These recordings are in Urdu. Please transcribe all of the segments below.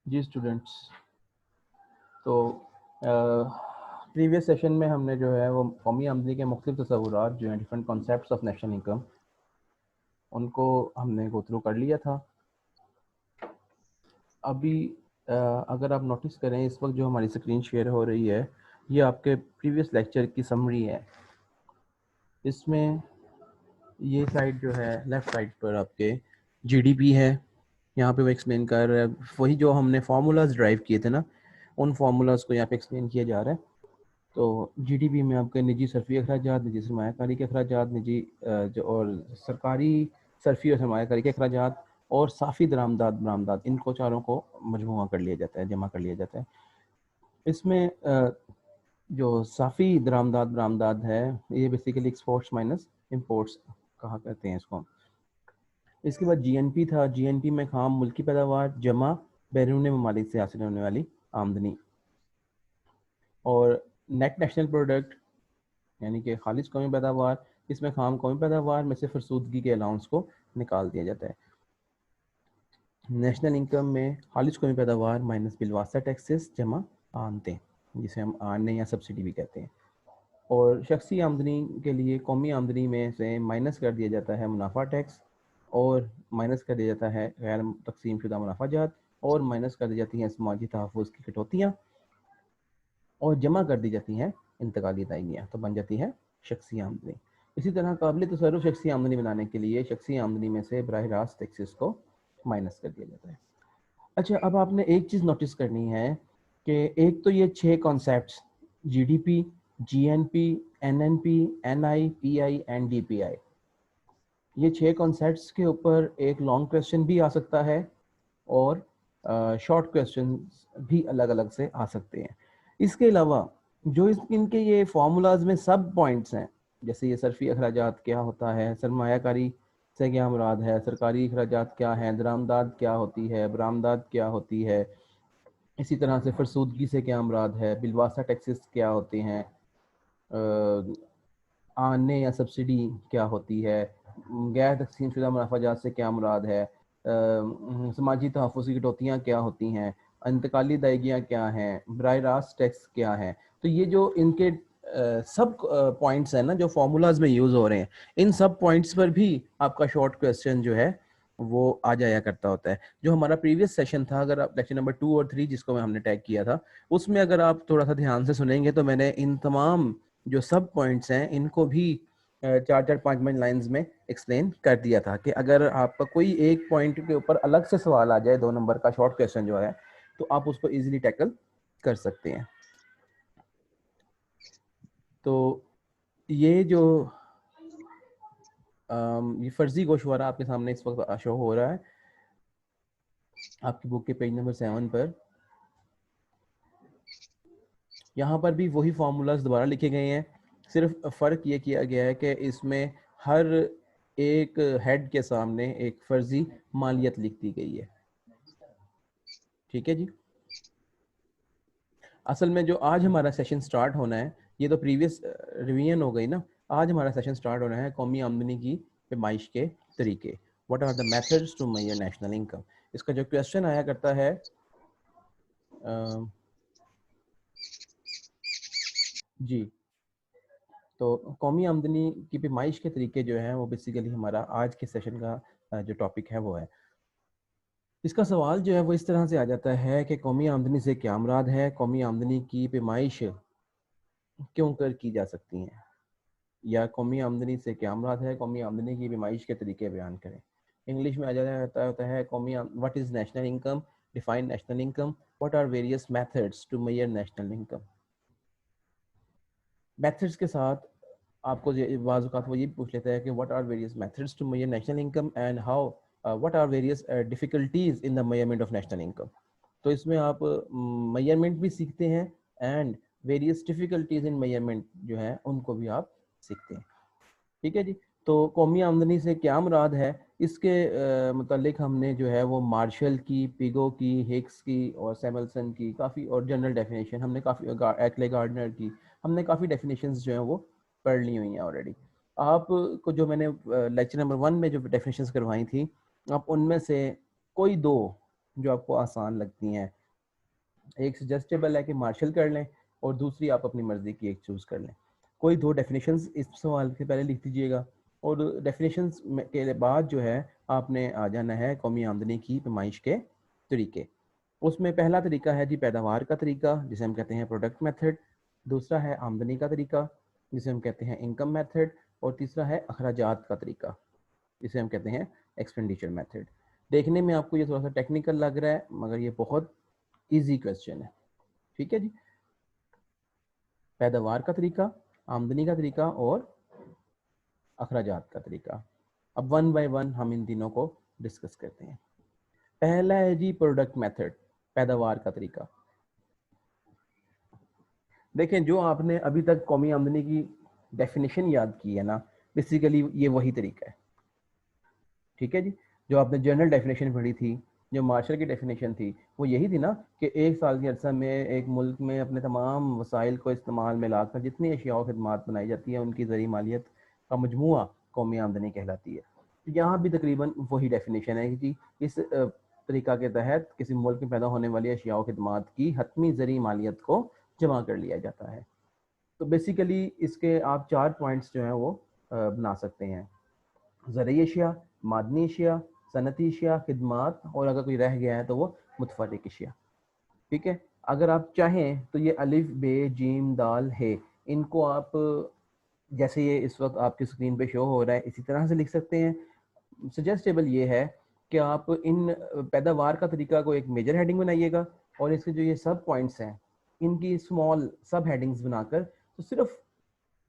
جی اسٹوڈنٹس، تو پریویس سیشن میں ہم نے جو ہے وہ قومی آمدنی کے مختلف تصورات جو ہیں different concepts of national income ان کو ہم نے گو تھرو کر لیا تھا. ابھی اگر آپ نوٹس کریں اس وقت جو ہماری اسکرین شیئر ہو رہی ہے یہ آپ کے پریویس لیکچر کی سمری ہے. اس میں یہ سائڈ جو ہے لیفٹ سائڈ پر آپ کے جی ڈی پی ہے. یہاں پہ وہ ایکسپلین کر رہا ہے وہی جو ہم نے فارمولاز ڈرائیو کیے تھے نا ان فارمولاز کو یہاں پہ ایکسپلین کیا جا رہا ہے. تو جی ڈی پی میں آپ کے نجی صرفی اخراجات، نجی سرمایہ کاری کے اخراجات، نجی جو اور سرکاری صرفی اور سرمایہ کاری کے اخراجات اور صافی برآمدات ان کو چاروں کو مجموعہ کر لیا جاتا ہے، جمع کر لیا جاتا ہے. اس میں جو صافی برآمدات ہے یہ بیسیکلی ایکسپورٹس مائنس امپورٹس کہا کرتے ہیں اس کو. اس کے بعد جی این پی تھا. جی این پی میں خام ملکی پیداوار جمع بیرون ممالک سے حاصل ہونے والی آمدنی. اور نیٹ نیشنل پروڈکٹ یعنی کہ خالص قومی پیداوار، اس میں خام قومی پیداوار میں سے فرسودگی کے الاؤنس کو نکال دیا جاتا ہے. نیشنل انکم میں خالص قومی پیداوار مائنس بالواسطہ ٹیکسز جمع آمدیں جسے ہم آنے یا سبسڈی بھی کہتے ہیں. اور شخصی آمدنی کے لیے قومی آمدنی میں سے مائنس کر دیا جاتا ہے منافع ٹیکس، اور مائنس کر دیا جاتا ہے غیر تقسیم شدہ منافع جات، اور مائنس کر دی جاتی ہیں سماجی تحفظ کی کٹوتیاں، اور جمع کر دی جاتی ہیں انتقالی ادائیگیاں. تو بن جاتی ہے شخصی آمدنی. اسی طرح قابل تصرف شخصی آمدنی بنانے کے لیے شخصی آمدنی میں سے براہ راست ٹیکسز کو مائنس کر دیا جاتا ہے. اچھا، اب آپ نے ایک چیز نوٹس کرنی ہے کہ ایک تو یہ 6 concepts G D P, G N P, N P, N I, P I and D P I, یہ 6 کانسیپٹس کے اوپر ایک لانگ کویسچن بھی آ سکتا ہے اور شارٹ کویسچن بھی الگ الگ سے آ سکتے ہیں. اس کے علاوہ جو ان کے یہ فارمولاز میں سب پوائنٹس ہیں، جیسے یہ صرفی اخراجات کیا ہوتا ہے، سرمایہ کاری سے کیا مراد ہے، سرکاری اخراجات کیا ہیں، درآمدات کیا ہوتی ہے، برآمدات کیا ہوتی ہے، اسی طرح سے فرسودگی سے کیا مراد ہے، بالواسطہ ٹیکسز کیا ہوتے ہیں، آنے یا سبسڈی کیا ہوتی ہے، غیر تقسیم شدہ منافع جات سے کیا مراد ہے، سماجی تحفظی کٹوتیاں کیا ہوتی ہیں، انتقالی ادائیگیاں کیا ہیں، براہ راست ٹیکس کیا ہے. تو یہ جو ان کے سب پوائنٹس ہیں نا جو فارمولاز میں یوز ہو رہے ہیں، ان سب پوائنٹس پر بھی آپ کا شارٹ کویسچن جو ہے وہ آ جایا کرتا ہوتا ہے. جو ہمارا پریویس سیشن تھا، اگر آپ لیکچر نمبر 2 اور 3 جس کو ہم نے ٹیگ کیا تھا، اس میں اگر آپ تھوڑا سا دھیان سے سنیں گے تو میں نے ان تمام جو سب پوائنٹس ہیں ان کو بھی 4-5 لائنز میں ایکسپلین کر دیا تھا کہ اگر آپ کا کوئی ایک پوائنٹ کے اوپر الگ سے سوال آ جائے 2 نمبر کا شارٹ کویسچن جو ہے تو آپ اس کو ایزیلی ٹیکل کر سکتے ہیں. تو یہ جو یہ فرضی گوشوارہ آپ کے سامنے اس وقت شو ہو رہا ہے آپ کی بک کے پیج نمبر 7 پر. یہاں پر بھی وہی فارمولاز دوبارہ لکھے گئے ہیں، صرف فرق یہ کیا گیا ہے کہ اس میں ہر ایک ہیڈ کے سامنے ایک فرضی مالیت لکھ دی گئی ہے. ٹھیک ہے جی. اصل میں جو آج ہمارا سیشن سٹارٹ ہونا ہے، یہ تو پریویس ریویژن ہو گئی نا، آج ہمارا سیشن سٹارٹ ہو رہا ہے قومی آمدنی کی پیمائش کے طریقے. What are the methods to measure national income. اس کا جو کویسچن آیا کرتا ہے جی، تو قومی آمدنی کی پیمائش کے طریقے جو ہیں وہ بیسیکلی ہمارا آج کے سیشن کا جو ٹاپک ہے وہ ہے. اس کا سوال جو ہے وہ اس طرح سے آ جاتا ہے کہ قومی آمدنی سے کیا مراد ہے، قومی آمدنی کی پیمائش کیوں کر کی جا سکتی ہیں، یا قومی آمدنی سے کیا مراد ہے، قومی آمدنی کی پیمائش کے طریقے بیان کریں. انگلش میں آ جاتا ہوتا ہے قومی what is national income, define national income, what are various methods to measure national income. Methods کے ساتھ آپ کو بعض اوقات وہ یہ پوچھ لیتا ہے کہ what are various methods to measure national income and how what are various difficulties in the measurement of national income. تو اس میں آپ میئرمنٹ بھی سیکھتے ہیں and various difficulties in measurement جو ہیں ان کو بھی آپ سیکھتے ہیں. ٹھیک ہے جی. تو قومی آمدنی سے کیا مراد ہے، اس کے متعلق ہم نے جو ہے وہ مارشل کی، پیگو کی، ہکس کی اور سیملسن کی کافی، اور جنرل ڈیفینیشن ہم نے کافی، ایکلے گارڈنر کی ہم نے کافی ڈیفینیشنز جو ہیں وہ پڑھ لی ہوئی ہیں آلریڈی. آپ کو جو میں نے لیکچر نمبر 1 میں جو ڈیفینیشنز کروائی تھیں، آپ ان میں سے کوئی 2 جو آپ کو آسان لگتی ہیں ایک سجیسٹیبل ہے کہ مارشل کر لیں اور دوسری آپ اپنی مرضی کی ایک چوز کر لیں. کوئی دو ڈیفینیشنز اس سوال کے پہلے لکھ دیجیے گا, اور ڈیفینیشنز کے بعد جو ہے آپ نے آ جانا ہے قومی آمدنی کی پیمائش کے طریقے. اس میں پہلا طریقہ ہے جی پیداوار کا طریقہ جسے ہم کہتے ہیں پروڈکٹ میتھڈ, دوسرا ہے آمدنی کا طریقہ جسے ہم کہتے ہیں انکم میتھڈ, اور تیسرا ہے اخراجات کا طریقہ جسے ہم کہتے ہیں ایکسپینڈیچر میتھڈ. دیکھنے میں آپ کو یہ تھوڑا سا ٹیکنیکل لگ رہا ہے مگر یہ بہت ایزی کویسچن ہے. ٹھیک ہے جی, پیداوار کا طریقہ, آمدنی کا طریقہ اور اخراجات کا طریقہ. اب ون بائی ون ہم ان تینوں کو ڈسکس کرتے ہیں. پہلا ہے جی پروڈکٹ میتھڈ, پیداوار کا طریقہ. دیکھیں جو آپ نے ابھی تک قومی آمدنی کی ڈیفینیشن یاد کی ہے نا, بیسیکلی یہ وہی طریقہ ہے. ٹھیک ہے جی, جو آپ نے جنرل ڈیفینیشن پڑھی تھی, جو مارشل کی ڈیفینیشن تھی, وہ یہی تھی نا کہ ایک سال کے عرصہ میں ایک ملک میں اپنے تمام وسائل کو استعمال میں لا کر جتنی اشیاء و خدمات بنائی جاتی ہیں ان کی زرعی مالیت کا مجموعہ قومی آمدنی کہلاتی ہے. یہاں بھی تقریباً وہی ڈیفینیشن ہے کہ جی اس طریقہ کے تحت کسی ملک میں پیدا ہونے والی اشیاء و خدمات کی حتمی زرعی مالیت کو جمع کر لیا جاتا ہے. تو بیسیکلی اس کے آپ 4 پوائنٹس جو ہیں وہ بنا سکتے ہیں: زرعی اشیاء, معدنی اشیاء, صنعتی اشیاء, خدمات, اور اگر کوئی رہ گیا ہے تو وہ متفرق اشیاء. ٹھیک ہے, اگر آپ چاہیں تو یہ الف بے جیم دال ہے ان کو آپ جیسے یہ اس وقت آپ کی اسکرین پہ شو ہو رہا ہے اسی طرح سے لکھ سکتے ہیں. سجیسٹیبل یہ ہے کہ آپ ان پیداوار کا طریقہ کو ایک میجر ہیڈنگ بنائیے گا, اور اس کے جو یہ سب پوائنٹس ہیں ان کی اسمال سب ہیڈنگز بنا کر تو صرف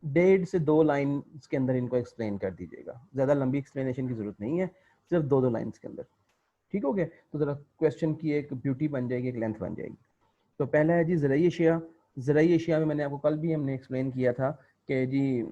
1.5 سے 2 لائنز کے اندر ان کو ایکسپلین کر دیجیے گا. زیادہ لمبی ایکسپلینیشن کی ضرورت نہیں ہے, صرف 2 لائنز کے اندر. ٹھیک ہو گیا, تو ذرا کویسچن کی ایک بیوٹی بن جائے گی, ایک لینتھ بن جائے گی. تو پہلا ہے جی زرعی اشیاء. زرعی اشیاء میں نے آپ کو کل بھی ہم نے ایکسپلین کیا تھا کہ جی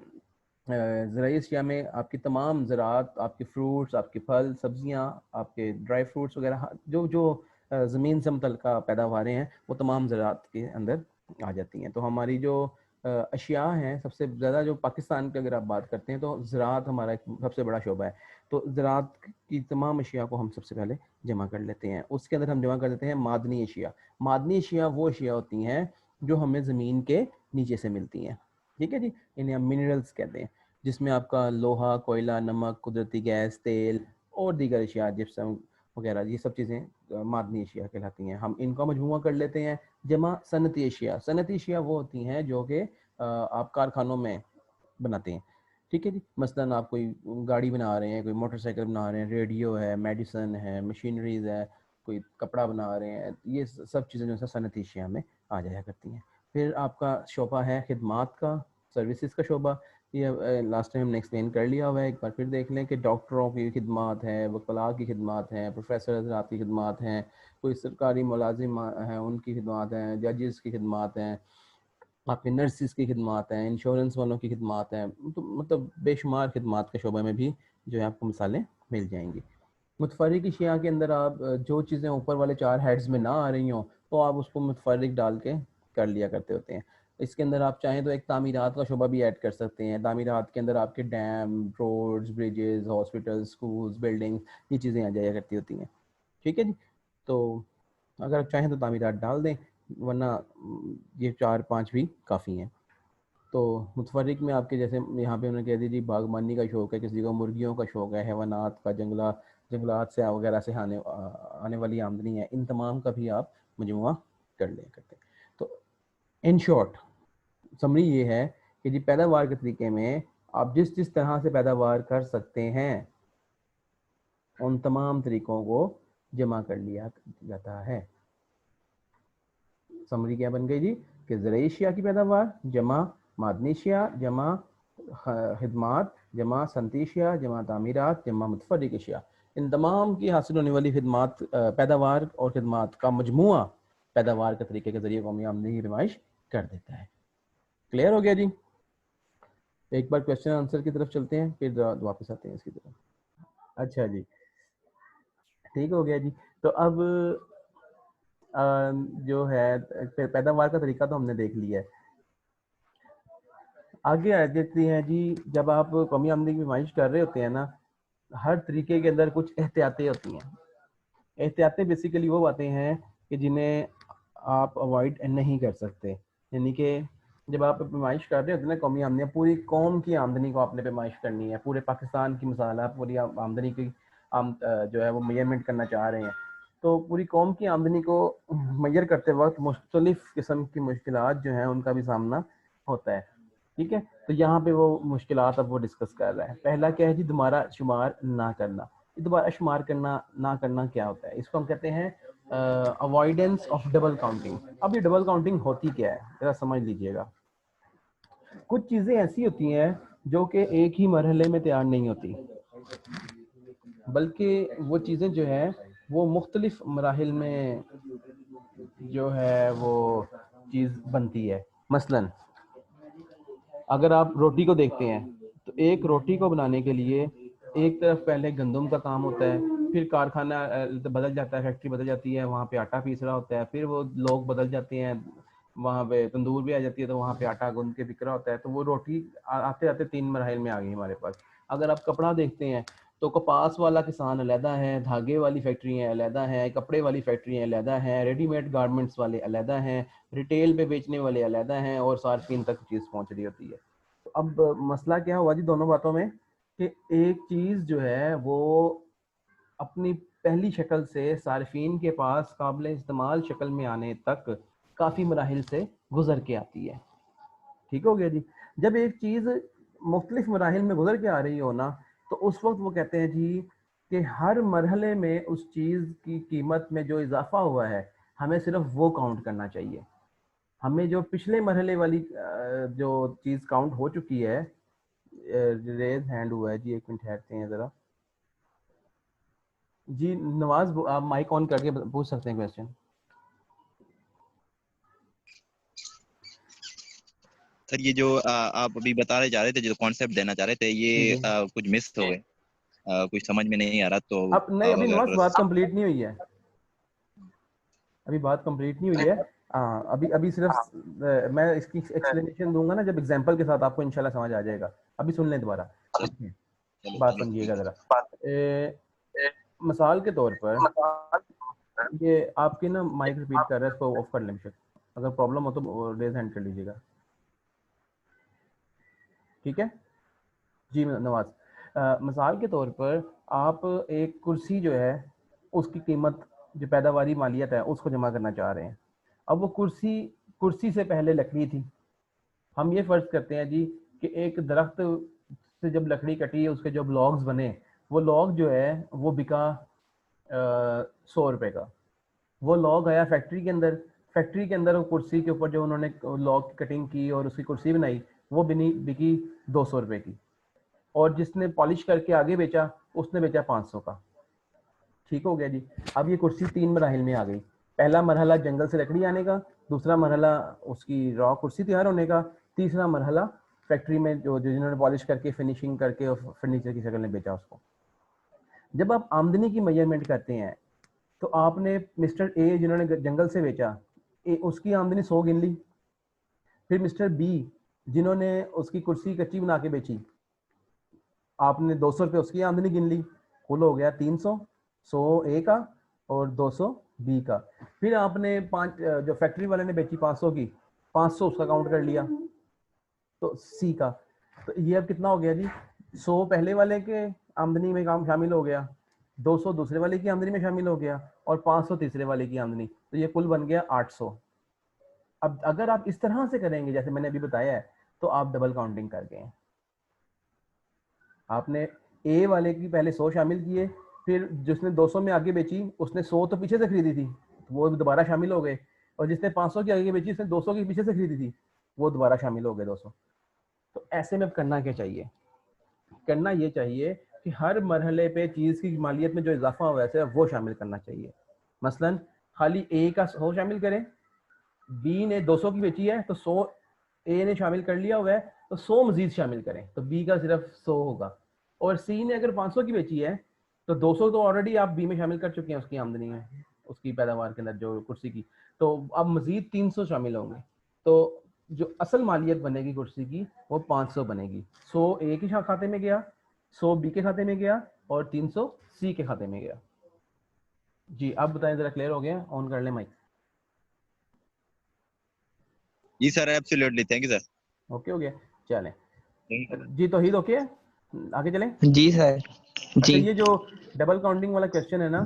زرعی اشیاء میں آپ کی تمام زراعت, آپ کے فروٹس, آپ کے پھل سبزیاں, آپ کے ڈرائی فروٹس وغیرہ جو زمین سے متعلقہ پیداواریں ہیں وہ تمام زراعت کے اندر آ جاتی ہیں. تو ہماری جو اشیاء ہیں سب سے زیادہ جو پاکستان کی اگر آپ بات کرتے ہیں تو زراعت ہمارا ایک سب سے بڑا شعبہ ہے. تو زراعت کی تمام اشیاء کو ہم سب سے پہلے جمع کر لیتے ہیں. اس کے اندر ہم جمع کر دیتے ہیں معدنی اشیاء. معدنی اشیاء وہ اشیاء ہوتی ہیں جو ہمیں زمین کے نیچے سے ملتی ہیں. ٹھیک ہے جی, انہیں ہم منرلز کہتے ہیں, جس میں آپ کا لوہا, کوئلہ, نمک, قدرتی گیس, تیل اور دیگر اشیاء جپسم وغیرہ, یہ سب چیزیں معدنی اشیاء کہلاتی ہیں. ہم ان کا مجموعہ کر لیتے ہیں جمع صنعتی اشیاء. صنعتی اشیاء وہ ہوتی ہیں جو کہ آپ کارخانوں میں بناتے ہیں. ٹھیک ہے جی, مثلاً آپ کوئی گاڑی بنا رہے ہیں, کوئی موٹر سائیکل بنا رہے ہیں, ریڈیو ہے, میڈیسن ہے, مشینریز ہے, کوئی کپڑا بنا رہے ہیں, یہ سب چیزیں جو ہے صنعتی اشیاء میں آ جایا کرتی ہیں. پھر آپ کا شعبہ ہے خدمات کا, سروسز کا شعبہ. یہ لاسٹ ٹائم ہم نے ایکسپلین کر لیا ہوا ہے, ایک بار پھر دیکھ لیں کہ ڈاکٹروں کی خدمات ہیں, وکلاء کی خدمات ہیں, پروفیسر حضرات کی خدمات ہیں, کوئی سرکاری ملازم ہیں ان کی خدمات ہیں, ججز کی خدمات ہیں, آپ کے نرسز کی خدمات ہیں, انشورنس والوں کی خدمات ہیں. تو مطلب بے شمار خدمات کے شعبے میں بھی جو ہے آپ کو مثالیں مل جائیں گی. متفرق اشیاء کے اندر آپ جو چیزیں اوپر والے 4 ہیڈز میں نہ آ رہی ہوں تو آپ اس کو متفرق ڈال کے کر لیا کرتے ہوتے ہیں. اس کے اندر آپ چاہیں تو ایک تعمیرات کا شعبہ بھی ایڈ کر سکتے ہیں. تعمیرات کے اندر آپ کے dam, roads, bridges, hospitals, schools, buildings, یہ چیزیں آ جایا کرتی ہوتی ہیں. ٹھیک ہے جی, تو اگر آپ چاہیں تو تعمیرات ڈال دیں, ورنہ یہ 4-5 بھی کافی ہیں. تو متفرق میں آپ کے جیسے یہاں پہ انہوں نے کہہ دی جی باغبانی کا شوق ہے, کسی کو مرغیوں کا شوق ہے, حیوانات کا, جنگلات سے وغیرہ سے آنے والی آمدنی ہے, ان تمام کا بھی آپ مجموعہ کر لیا کرتے ہیں. تو ان شارٹ سمری یہ ہے کہ جی پیداوار کے طریقے میں آپ جس جس طرح سے پیداوار کر سکتے ہیں ان تمام طریقوں کو جمع کر لیا جاتا ہے. سمری کیا بن گئی جی کہ زرعی اشیاء کی پیداوار جمع معدنی اشیاء جمع خدمات جمع صنعتی اشیاء جمع تعمیرات جمع متفرق اشیاء. ان تمام کی حاصل ہونے والی خدمات, پیداوار اور خدمات کا مجموعہ پیداوار کے طریقے کے ذریعے قومی آمدنی کی پیمائش کر دیتا ہے. کلیئر ہو گیا جی؟ ایک بار کویشچن آنسر کی طرف چلتے ہیں پھر واپس آتے ہیں اس کی طرف. اچھا جی, ٹھیک ہو گیا جی. تو اب جو ہے پیداوار کا طریقہ تو ہم نے دیکھ لیا ہے. آگے آ جاتی ہیں جی, جب آپ قومی آمدنی کی پیمائش کر رہے ہوتے ہیں نا, ہر طریقے کے اندر کچھ احتیاطیں ہوتی ہیں. احتیاطیں بیسیکلی وہ باتیں ہیں کہ جنہیں آپ اوائڈ نہیں کر سکتے. یعنی کہ جب آپ پیمائش کر رہے ہوتے ہیں نا قومی آمدنی، پوری قوم کی آمدنی کو آپ نے پیمائش کرنی ہے، پورے پاکستان کی مثال ہے، پوری آمدنی کی جو ہے وہ میجرمنٹ کرنا چاہ رہے ہیں، تو پوری قوم کی آمدنی کو میجر کرتے وقت مختلف قسم کی مشکلات جو ہیں ان کا بھی سامنا ہوتا ہے. ٹھیک ہے، تو یہاں پہ وہ مشکلات اب وہ ڈسکس کر رہا ہے. پہلا کیا ہے جی، دوبارہ شمار نہ کرنا. دوبارہ شمار کرنا نہ کرنا کیا ہوتا ہے؟ اس کو ہم کہتے ہیں اوائڈنس آف ڈبل کاؤنٹنگ. اب یہ ڈبل کاؤنٹنگ ہوتی کیا ہے ذرا سمجھ لیجئے گا. کچھ چیزیں ایسی ہوتی ہیں جو کہ ایک ہی مرحلے میں تیار نہیں ہوتی، بلکہ وہ چیزیں جو ہے وہ مختلف مراحل میں جو ہے وہ چیز بنتی ہے. مثلا اگر آپ روٹی کو دیکھتے ہیں تو ایک روٹی کو بنانے کے لیے ایک طرف پہلے گندم کا کام ہوتا ہے، پھر کارخانہ بدل جاتا ہے، فیکٹری بدل جاتی ہے، وہاں پہ آٹا پیس رہا ہوتا ہے، پھر وہ لوگ بدل جاتے ہیں، وہاں پہ تندور بھی آ جاتی ہے تو وہاں پہ آٹا گوندھ کے بک رہا ہوتا ہے. تو وہ روٹی آتے آتے 3 مراحل میں آ گئی ہمارے پاس. اگر آپ کپڑا دیکھتے ہیں تو کپاس والا کسان علیحدہ ہے، دھاگے والی فیکٹریاں علیحدہ ہیں، کپڑے والی فیکٹریاں علیحدہ ہیں، ریڈی میڈ گارمنٹس والے علیحدہ ہیں، ریٹیل پہ بیچنے والے علیحدہ ہیں، اور صارفین تک چیز پہنچ رہی ہوتی ہے. تو اب مسئلہ کیا ہوا جی دونوں باتوں میں کہ ایک چیز جو ہے وہ اپنی پہلی شکل سے صارفین کے پاس قابل استعمال شکل میں آنے تک کافی مراحل سے گزر کے آتی ہے. ٹھیک ہو گیا جی. جب ایک چیز مختلف مراحل میں گزر کے آ رہی ہو نا، تو اس وقت وہ کہتے ہیں جی کہ ہر مرحلے میں اس چیز کی قیمت میں جو اضافہ ہوا ہے ہمیں صرف وہ کاؤنٹ کرنا چاہیے. ہمیں جو پچھلے مرحلے والی جو چیز کاؤنٹ ہو چکی ہے. ریز ہینڈ ہوا ہے جی، ایک منٹ ٹھہرتے ہیں ذرا. جی نواز آپ مائک آن کر کے پوچھ سکتے ہیں کویسچن. سر یہ جو آپ ابھی بتا رہے جا رہے تھے، جو کانسیپٹ دینا چاہ رہے تھے، یہ کچھ مس ہو گئے، کچھ سمجھ میں نہیں آ رہا. تو اب نہیں، ابھی نواز بات کمپلیٹ نہیں ہوئی ہے، ابھی بات کمپلیٹ نہیں ہوئی ہے. ابھی صرف میں اس کی ایکسپلینیشن دوں گا نا جب ایگزامپل کے ساتھ، آپ کو انشاءاللہ سمجھ آ جائے گا. ابھی سن لیں دوبارہ، بات سمجھیے گا ذرا. مثال کے طور پر یہ آپ کی نا مائک ریپیٹ کر رہا ہے، اس کو آف کر لیں. اگر پرابلم ہو تو ریز ہینڈ کر لیجیے گا. ٹھیک ہے جی نواز. مثال کے طور پر آپ ایک کرسی جو ہے اس کی قیمت جو پیداواری مالیت ہے اس کو جمع کرنا چاہ رہے ہیں. اب وہ کرسی سے پہلے لکڑی تھی. ہم یہ فرض کرتے ہیں جی کہ ایک درخت سے جب لکڑی کٹی، اس کے جب لاگز بنے، وہ لاگ جو ہے وہ بکا 100 روپے کا. وہ لاگ آیا فیکٹری کے اندر، فیکٹری کے اندر وہ کرسی کے اوپر جو انہوں نے لاگ کی کٹنگ کی اور اس کی کرسی بنائی، وہ بکی 200 روپے کی. اور جس نے پالش کر کے آگے بیچا اس نے بیچا 500 کا. ٹھیک ہو گیا جی. اب یہ کرسی 3 مراحل میں آ گئی. پہلا مرحلہ جنگل سے لکڑی آنے کا، دوسرا مرحلہ اس کی را کرسی تیار ہونے کا، تیسرا مرحلہ فیکٹری میں جو جنہوں نے پالش کر کے فنیشنگ کر کے فرنیچر کی شکل میں بیچا اس کو. جب آپ آمدنی کی میجرمنٹ کرتے ہیں تو آپ نے مسٹر اے جنہوں نے جنگل سے بیچا، اس کی آمدنی 100 گن لی. پھر مسٹر بی جنہوں نے اس کی کرسی کچی بنا کے بیچی، آپ نے 200 روپے اس کی آمدنی گن لی. کل ہو گیا 300، 100 اے کا اور 200 بی کا. پھر آپ نے جو فیکٹری والے نے بیچی 500 کی، 500 اس کا کاؤنٹ کر لیا تو سی کا. تو یہ اب کتنا ہو گیا جی؟ 100 پہلے والے کے آمدنی میں کام شامل ہو گیا، 200 دوسرے والے کی آمدنی میں شامل ہو گیا، اور 500 تیسرے والے کی آمدنی. تو یہ کل بن گیا 800. اب اگر آپ اس طرح سے کریں گے جیسے میں نے ابھی بتایا ہے تو آپ ڈبل کاؤنٹنگ کر گئے ہیں. آپ نے اے والے کی پہلے 100 شامل کیے، پھر جس نے 200 میں آگے بیچی اس نے 100 تو پیچھے سے خریدی تھی وہ دوبارہ شامل ہو گئے، اور جس نے 500 کی آگے بیچی اس نے 200 کی پیچھے سے خریدی تھی وہ دوبارہ شامل ہو گئے 200. تو ایسے میں کرنا کیا چاہیے؟ کرنا یہ چاہیے کہ ہر مرحلے پہ چیز کی مالیت میں جو اضافہ ہوا ہے وہ شامل کرنا چاہیے. مثلا خالی اے کا 100 شامل کریں، بی نے 200 کی بیچی ہے تو 100 اے نے شامل کر لیا ہوا ہے تو 100 مزید شامل کریں تو بی کا صرف 100 ہوگا. اور سی نے اگر 500 کی بیچی ہے تو 200 تو آلریڈی آپ بی میں شامل کر چکے ہیں اس کی آمدنی میں، اس کی پیداوار کے اندر جو کرسی کی، تو اب مزید 300 شامل ہوں گے. تو جو اصل مالیت بنے گی کرسی کی وہ 500 بنے گی. 100 اے کے کھاتے میں گیا، 100 بی کے کھاتے میں گیا، اور 300 سی کے کھاتے میں گیا. جی آپ بتائیں ذرا کلیئر ہو گیا؟ آن کر لیں مائک. جی sir absolutely thank you sir. Okay ہو گیا. چلیں جی توحید اوکے ہے, آگے چلیں. جی سر. اچھا جی یہ جو ڈبل کاؤنٹنگ والا کوشچن ہے نا,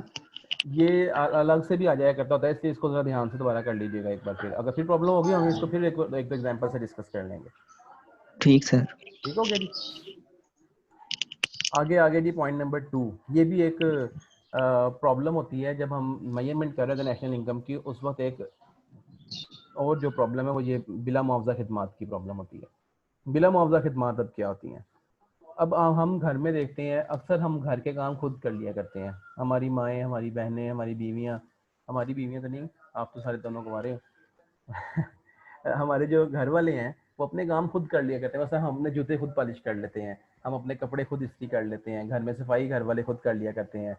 یہ الگ سے بھی آ جایا کرتا ہوتا ہے, اس لیے اس کو ذرا دھیان سے دوبارہ کر لیجیے گا ایک بار. پھر اگر پھر پرابلم ہوگی ہم اس کو پھر ایک ایگزامپل سے ڈسکس کر لیں گے. ٹھیک سر. ٹھیک ہو گیا جی. آگے جی پوائنٹ نمبر 2, یہ بھی ایک پرابلم ہوتی ہے جب ہم میجرمنٹ کر رہے تھے نیشنل انکم کی, اس وقت ایک اور جو پرابلم ہے وہ یہ بلا معاوضہ خدمات کی پرابلم ہوتی ہے. بلا معاوضہ خدمات اب کیا ہوتی ہیں؟ اب ہم گھر میں دیکھتے ہیں اکثر ہم گھر کے کام خود کر لیا کرتے ہیں. ہماری مائیں, ہماری بہنیں, ہماری بیویاں تو نہیں, آپ تو سارے دونوں کمارے ہو ہمارے جو گھر والے ہیں وہ اپنے کام خود کر لیا کرتے ہیں. ویسے ہم نے جوتے خود پالش کر لیتے ہیں, ہم اپنے کپڑے خود استری کر لیتے ہیں, گھر میں صفائی گھر والے خود کر لیا کرتے ہیں.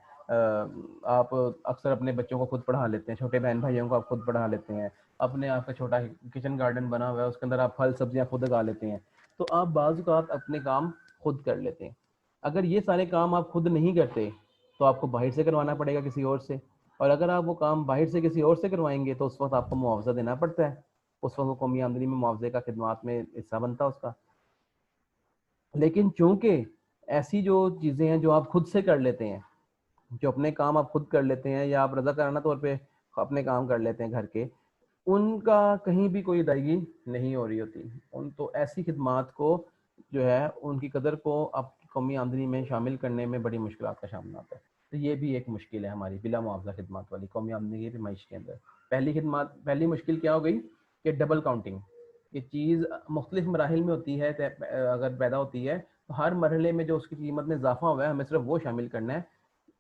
آپ اکثر اپنے بچوں کو خود پڑھا لیتے ہیں, چھوٹے بہن بھائیوں کو آپ خود پڑھا لیتے ہیں. اپنے آپ کا چھوٹا کچن گارڈن بنا ہوا ہے, اس کے اندر آپ پھل سبزیاں خود اگا لیتے ہیں. تو آپ بعض اوقات اپنے کام خود کر لیتے ہیں. اگر یہ سارے کام آپ خود نہیں کرتے تو آپ کو باہر سے کروانا پڑے گا کسی اور سے, اور اگر آپ وہ کام باہر سے کسی اور سے کروائیں گے تو اس وقت آپ کو معاوضہ دینا پڑتا ہے. اس وقت وہ قومی آمدنی میں معاوضے کا خدمات میں حصہ بنتا ہے اس کا. لیکن چونکہ ایسی جو چیزیں ہیں جو آپ خود سے کر لیتے ہیں, جو اپنے کام آپ خود کر لیتے ہیں یا آپ رضاکارانہ طور پہ اپنے کام کر لیتے ہیں گھر کے, ان کا کہیں بھی کوئی ادائیگی نہیں ہو رہی ہوتی. ان تو ایسی خدمات کو جو ہے ان کی قدر کو آپ قومی آمدنی میں شامل کرنے میں بڑی مشکلات کا سامنا آتا ہے. تو یہ بھی ایک مشکل ہے ہماری بلا معاوضہ خدمات والی قومی آمدنی کی پیمائش کے اندر. پہلی مشکل کیا ہو گئی کہ ڈبل کاؤنٹنگ. یہ چیز مختلف مراحل میں ہوتی ہے, اگر پیدا ہوتی ہے تو ہر مرحلے میں جو اس کی قیمت میں اضافہ ہوا ہے ہمیں صرف وہ شامل کرنا ہے.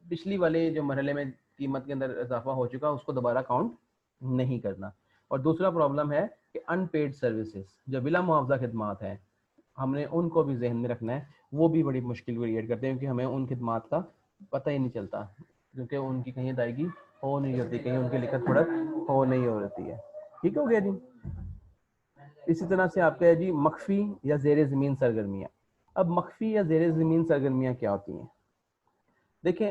پچھلی والے جو مرحلے میں قیمت کے اندر اضافہ ہو چکا اس کو دوبارہ کاؤنٹ نہیں کرنا. اور دوسرا پرابلم ہے کہ ان پیڈ سروسز, جو بلا معاوضہ خدمات ہیں, ہم نے ان کو بھی ذہن میں رکھنا ہے. وہ بھی بڑی مشکل کریٹ کرتے ہیں کیونکہ ہمیں ان خدمات کا پتہ ہی نہیں چلتا, کیونکہ ان کی کہیں ادائیگی ہو نہیں ہوتی, کہیں ان کی لکھت پڑھت ہو نہیں ہو رہتی ہے. ٹھیک ہو گیا جی. اسی طرح سے آپ کا ہے جی مخفی یا زیر زمین سرگرمیاں. اب مخفی یا زیر زمین سرگرمیاں کیا ہوتی ہیں؟ دیکھیں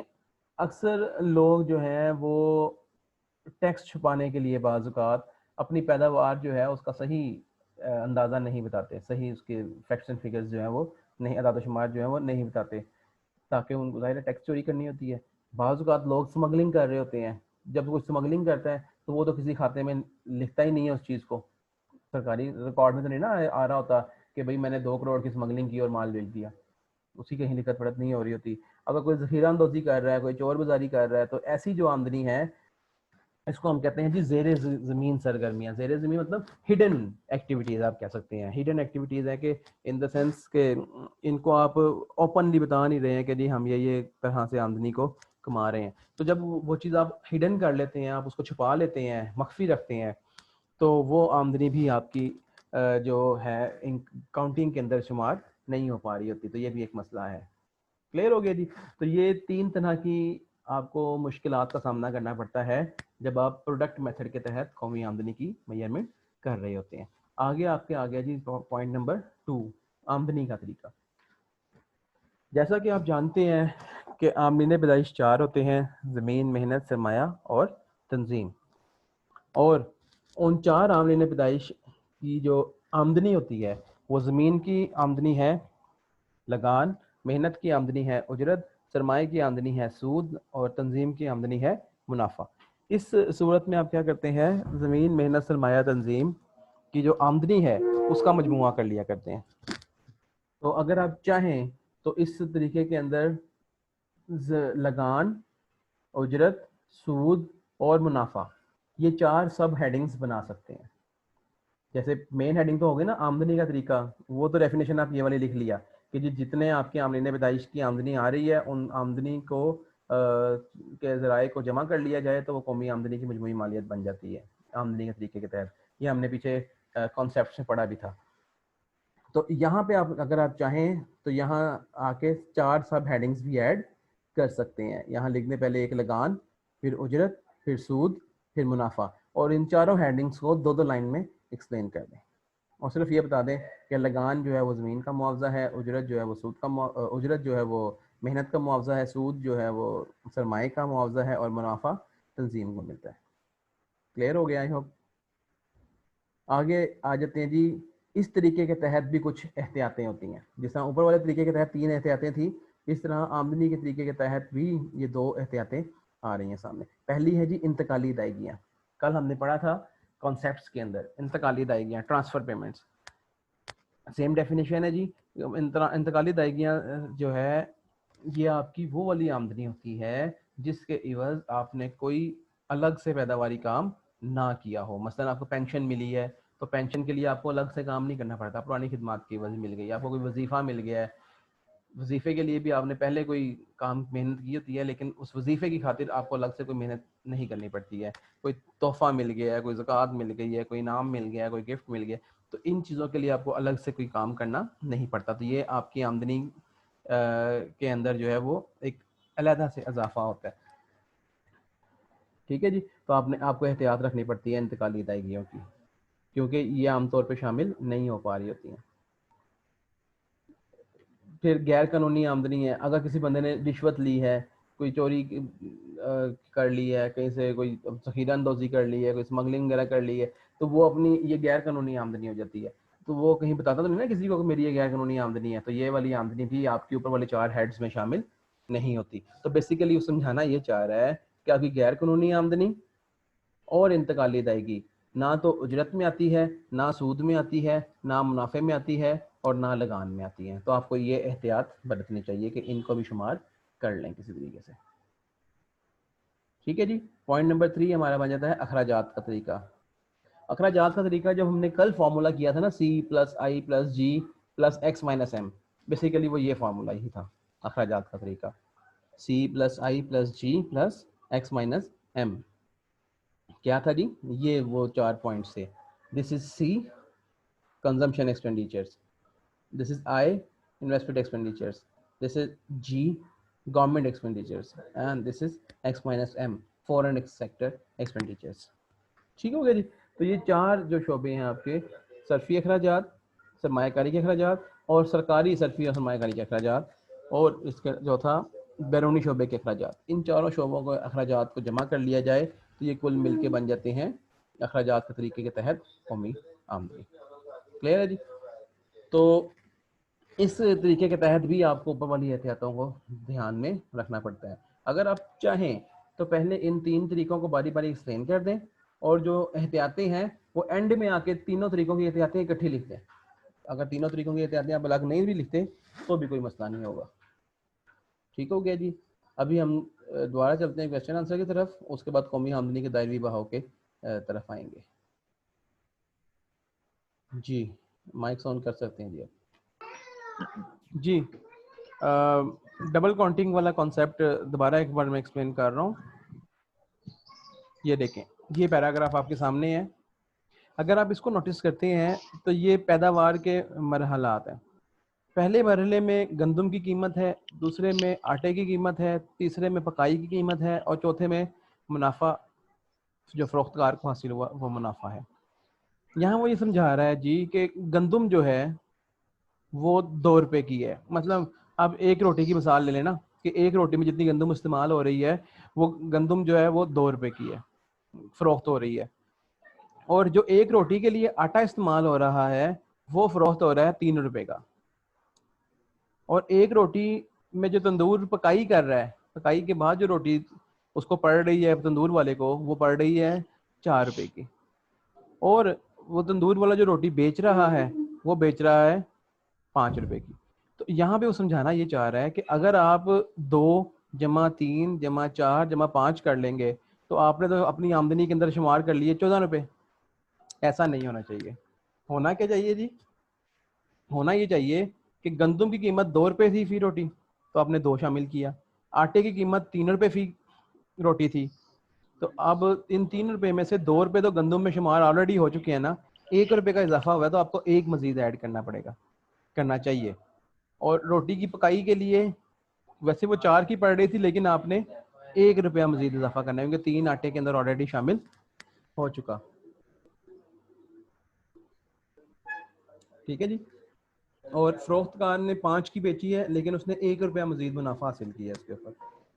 اکثر لوگ جو ہیں وہ ٹیکس چھپانے کے لیے بعض اوقات اپنی پیداوار جو ہے اس کا صحیح اندازہ نہیں بتاتے, صحیح اس کے فیکٹس اینڈ فگرز جو ہیں وہ نہیں, اعداد و شمار جو ہیں وہ نہیں بتاتے, تاکہ ان کو ظاہر ٹیکس چوری کرنی ہوتی ہے. بعض اوقات لوگ اسمگلنگ کر رہے ہوتے ہیں, جب کوئی اسمگلنگ کرتا ہے تو وہ تو کسی کھاتے میں لکھتا ہی نہیں ہے اس چیز کو, سرکاری ریکارڈ میں تو نہیں نا آ رہا ہوتا کہ بھئی میں نے 2 کروڑ کی اسمگلنگ کی اور مال بیچ دیا, اسی کہیں لکھت پڑت نہیں ہو رہی ہوتی. اگر کوئی ذخیرہ اندوزی کر رہا ہے, کوئی چور بازاری کر رہا ہے, تو ایسی جو آمدنی ہے اس کو ہم کہتے ہیں جی زیر زمین سرگرمیاں. زیر زمین مطلب ہڈن ایکٹیویٹیز آپ کہہ سکتے ہیں. ہڈن ایکٹیویٹیز ہے کہ ان دا سینس کہ ان کو آپ اوپنلی بتا نہیں رہے ہیں کہ جی ہم یہ طرح سے آمدنی کو کما رہے ہیں. تو جب وہ چیز آپ ہڈن کر لیتے ہیں, آپ اس کو چھپا لیتے ہیں, مخفی رکھتے ہیں, تو وہ آمدنی بھی آپ کی جو ہے کاؤنٹنگ کے اندر شمار نہیں ہو پا رہی ہوتی. تو یہ بھی ایک مسئلہ ہے. کلیئر ہو گیا جی. تو یہ 3 طرح کی آپ کو مشکلات کا سامنا کرنا پڑتا ہے جب آپ پروڈکٹ میتھڈ کے تحت قومی آمدنی کی میجرمنٹ کر رہے ہوتے ہیں. آگے آپ کے آگیا جی پوائنٹ نمبر 2, آمدنی کا طریقہ. جیسا کہ آپ جانتے ہیں کہ آمدین پیدائش 4 ہوتے ہیں: زمین, محنت, سرمایہ اور تنظیم. اور ان 4 آمدین پیدائش کی جو آمدنی ہوتی ہے وہ زمین کی آمدنی ہے لگان, محنت کی آمدنی ہے اجرت, سرمایہ کی آمدنی ہے سود, اور تنظیم کی آمدنی ہے منافع. اس صورت میں آپ کیا کرتے ہیں, زمین, محنت, سرمایہ, تنظیم کی جو آمدنی ہے اس کا مجموعہ کر لیا کرتے ہیں. تو اگر آپ چاہیں تو اس طریقے کے اندر لگان, اجرت, سود اور منافع, یہ 4 سب ہیڈنگز بنا سکتے ہیں. جیسے مین ہیڈنگ تو ہوگی نا آمدنی کا طریقہ, وہ تو ڈیفینیشن آپ یہ والی لکھ لیا کہ جی جتنے آپ کے آمدین پیدائش کی آمدنی آ رہی ہے ان آمدنی کو کے ذرائع کو جمع کر لیا جائے تو وہ قومی آمدنی کی مجموعی مالیت بن جاتی ہے آمدنی کے طریقے کے تحت. یہ ہم نے پیچھے کانسیپٹ سے پڑھا بھی تھا. تو یہاں پہ آپ اگر آپ چاہیں تو یہاں آ کے 4 سب ہیڈنگز بھی ایڈ کر سکتے ہیں. یہاں لکھنے پہلے ایک لگان, پھر اجرت, پھر سود, پھر منافع, اور ان چاروں ہیڈنگز کو 2 لائن میں ایکسپلین کر دیں. اور صرف یہ بتا دیں کہ لگان جو ہے وہ زمین کا معاوضہ ہے, اجرت جو ہے وہ اجرت جو ہے وہ محنت کا معاوضہ ہے, سود جو ہے وہ سرمایہ کا معاوضہ ہے, اور منافع تنظیم کو ملتا ہے. کلیئر ہو گیا آئی ہوپ. آگے آ جاتے ہیں جی. اس طریقے کے تحت بھی کچھ احتیاطیں ہوتی ہیں. جس طرح اوپر والے طریقے کے تحت 3 احتیاطیں تھیں, اس طرح آمدنی کے طریقے کے تحت بھی یہ 2 احتیاطیں آ رہی ہیں سامنے. پہلی ہے جی انتقالی ادائیگیاں. کل ہم نے پڑھا تھا کانسیپٹس کے اندر انتقالی ادائیگیاں, ٹرانسفر پیمنٹس. سیم ڈیفینیشن ہے جی. انتقالی ادائیگیاں جو ہے یہ آپ کی وہ والی آمدنی ہوتی ہے جس کے عوض آپ نے کوئی الگ سے پیداواری کام نہ کیا ہو. مثلا آپ کو پینشن ملی ہے تو پینشن کے لیے آپ کو الگ سے کام نہیں کرنا پڑتا, پرانی خدمات کی عوض مل گئی. آپ کو کوئی وظیفہ مل گیا ہے, وظیفے کے لیے بھی آپ نے پہلے کوئی کام محنت کی ہوتی ہے, لیکن اس وظیفے کی خاطر آپ کو الگ سے کوئی محنت نہیں کرنی پڑتی ہے. کوئی تحفہ مل گیا ہے, کوئی زکوٰۃ مل گئی ہے, کوئی انعام مل گیا ہے, کوئی گفٹ مل گیا, تو ان چیزوں کے لیے آپ کو الگ سے کوئی کام کرنا نہیں پڑتا. تو یہ آپ کی آمدنی کے اندر جو ہے وہ ایک علیحدہ سے اضافہ ہوتا ہے. ٹھیک ہے جی. تو آپ کو احتیاط رکھنی پڑتی ہے انتقالی ادائیگیوں کی, کیونکہ یہ عام طور پہ شامل نہیں ہو پا رہی ہوتی ہیں. پھر غیر قانونی آمدنی ہے. اگر کسی بندے نے رشوت لی ہے, کوئی چوری کر لی ہے, کہیں سے کوئی ذخیرہ اندوزی کر لی ہے, کوئی اسمگلنگ وغیرہ کر لی ہے, تو وہ اپنی یہ غیر قانونی آمدنی ہو جاتی ہے. تو وہ کہیں بتاتا تو نہیں نا کسی کو کہ میری یہ غیر قانونی آمدنی ہے. تو یہ والی آمدنی بھی آپ کے اوپر والے 4 ہیڈز میں شامل نہیں ہوتی. تو بیسیکلی سمجھانا یہ چاہ رہا ہے کہ آپ کی غیر قانونی آمدنی اور انتقالی ادائیگی نہ تو اجرت میں آتی ہے, نہ سود میں آتی ہے, نہ منافع میں آتی ہے, اور نہ لگان میں آتی ہیں. تو آپ کو یہ احتیاط برتنی چاہیے کہ ان کو بھی شمار کر لیں کسی طریقے سے. ٹھیک ہے جی. پوائنٹ نمبر 3 ہمارا بن جاتا ہے اخراجات کا طریقہ. اخراجات کا طریقہ جب ہم نے کل فارمولا کیا تھا نا, C plus I plus G plus X minus M, basically وہ یہ فارمولا ہی تھا اخراجات کا طریقہ. C plus I plus G plus X minus M کیا تھا جی؟ یہ وہ 4 پوائنٹس تھے. This is C consumption expenditures, this is I investment expenditures, this is G government expenditures, and this is X minus M foreign sector expenditures. ٹھیک ہو گیا جی. تو یہ 4 جو شعبے ہیں آپ کے, صرفی اخراجات, سرمایہ کاری کے اخراجات, اور سرکاری صرفی اور سرمایہ کاری کے اخراجات, اور اس کا جو تھا بیرونی شعبے کے اخراجات. ان چاروں شعبوں کو اخراجات کو جمع کر لیا جائے تو یہ کل مل کے بن جاتے ہیں اخراجات کے طریقے کے تحت قومی آمدنی. کلیئر ہے جی. تو اس طریقے کے تحت بھی آپ کو اوپر والی احتیاطوں کو دھیان میں رکھنا پڑتا ہے. اگر آپ چاہیں تو پہلے ان 3 طریقوں کو باری باری ایکسپلین کر دیں, اور جو احتیاطیں ہیں وہ اینڈ میں آ کے تینوں طریقوں کی احتیاطیں اکٹھی لکھ دیں. اگر تینوں طریقوں کی احتیاطیں آپ الگ نہیں بھی لکھتے تو بھی کوئی مسئلہ نہیں ہوگا. ٹھیک ہو گیا جی. ابھی ہم دوبارہ چلتے ہیں کویسچن آنسر کی طرف, اس کے بعد قومی آمدنی کے دائروی بہاؤ کے طرف آئیں گے. جی مائک آن کر سکتے ہیں جی آپ. جی ڈبل کاؤنٹنگ والا کانسیپٹ دوبارہ ایک بار میں ایکسپلین کر رہا ہوں. یہ دیکھیں, یہ پیراگراف آپ کے سامنے ہے. اگر آپ اس کو نوٹس کرتے ہیں تو یہ پیداوار کے مرحلات ہیں. پہلے مرحلے میں گندم کی قیمت ہے, دوسرے میں آٹے کی قیمت ہے, تیسرے میں پکائی کی قیمت ہے, اور چوتھے میں منافع جو فروخت کار کو حاصل ہوا وہ منافع ہے. یہاں وہ یہ سمجھا رہا ہے جی کہ گندم جو ہے وہ 2 روپے کی ہے. مطلب آپ ایک روٹی کی مثال لے لیں نا, کہ ایک روٹی میں جتنی گندم استعمال ہو رہی ہے وہ گندم جو ہے وہ 2 روپے کی ہے, فروخت ہو رہی ہے. اور جو ایک روٹی کے لیے آٹا استعمال ہو رہا ہے وہ فروخت ہو رہا ہے 3 روپے کا. اور ایک روٹی میں جو تندور پکائی کر رہا ہے, پکائی کے بعد جو روٹی اس کو پڑ رہی ہے تندور والے کو, وہ پڑ رہی ہے 4 روپے کی. اور وہ تندور والا جو روٹی بیچ رہا ہے وہ بیچ رہا ہے 5 روپے کی. تو یہاں پہ وہ سمجھانا یہ چاہ رہا ہے کہ اگر آپ 2 جمع 3 جمع 4 جمع 5 کر لیں گے تو آپ نے تو اپنی آمدنی کے اندر شمار کر لیے 14 روپے. ایسا نہیں ہونا چاہیے. ہونا کیا چاہیے جی؟ ہونا یہ چاہیے کہ گندم کی قیمت 2 روپے تھی فی روٹی, تو آپ نے 2 شامل کیا. آٹے کی قیمت 3 روپے فی روٹی تھی, تو اب ان 3 روپے میں سے 2 روپے تو گندم میں شمار آلریڈی ہو چکے ہیں نا, 1 روپے کا اضافہ ہوا ہے تو آپ کو 1 مزید ایڈ کرنا چاہیے. اور روٹی کی پکائی کے لیے ویسے وہ 4 کی پڑ رہی تھی, لیکن آپ نے 1 روپیہ مزید اضافہ کرنا ہے کیونکہ 3 آٹے کے اندر آلریڈی شامل ہو چکا. ٹھیک ہے جی. اور فروخت کار نے 5 کی بیچی ہے لیکن اس نے 1 روپیہ مزید منافع حاصل کیا ہے اس کے اوپر.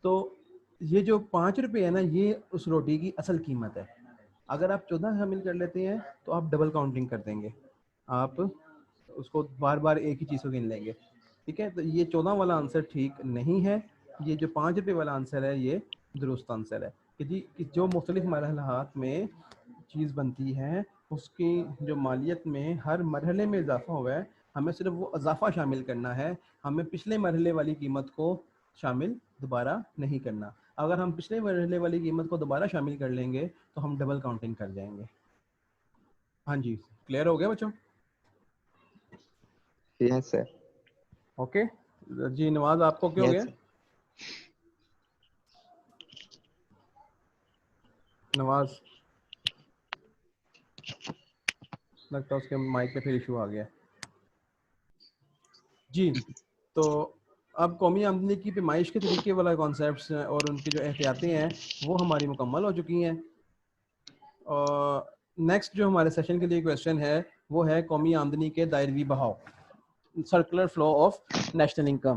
تو یہ جو 5 روپے ہے نا, یہ اس روٹی کی اصل قیمت ہے. اگر آپ 14 شامل کر لیتے ہیں تو آپ ڈبل کاؤنٹنگ کر دیں گے, آپ اس کو بار بار ایک ہی چیز کو گن لیں گے, ٹھیک ہے. تو یہ 14 والا آنسر ٹھیک نہیں ہے, یہ جو 5 روپے والا آنسر ہے یہ درست آنسر ہے کہ جی جو مختلف مرحلات میں چیز بنتی ہے اس کی جو مالیت میں ہر مرحلے میں اضافہ ہوا ہے, ہمیں صرف وہ اضافہ شامل کرنا ہے, ہمیں پچھلے مرحلے والی قیمت کو شامل دوبارہ نہیں کرنا. اگر ہم پچھلے مرحلے والی قیمت کو دوبارہ شامل کر لیں گے تو ہم ڈبل کاؤنٹنگ کر جائیں گے. ہاں جی, کلیئر ہو گیا بچوں؟ یس سر. اوکے جی, نواز آپ کو کیا ہو گیا؟ نواز لگتا ہے اس کے مائک پہ پھر ایشو آ گیا جی. تو اب قومی آمدنی کی پیمائش کے طریقے والا کانسیپٹس اور ان کی جو احتیاطیں ہیں وہ ہماری مکمل ہو چکی ہیں. اور نیکسٹ جو ہمارے سیشن کے لیے کویشچن ہے وہ ہے قومی آمدنی کے دائروی بہاؤ, circular flow of national income.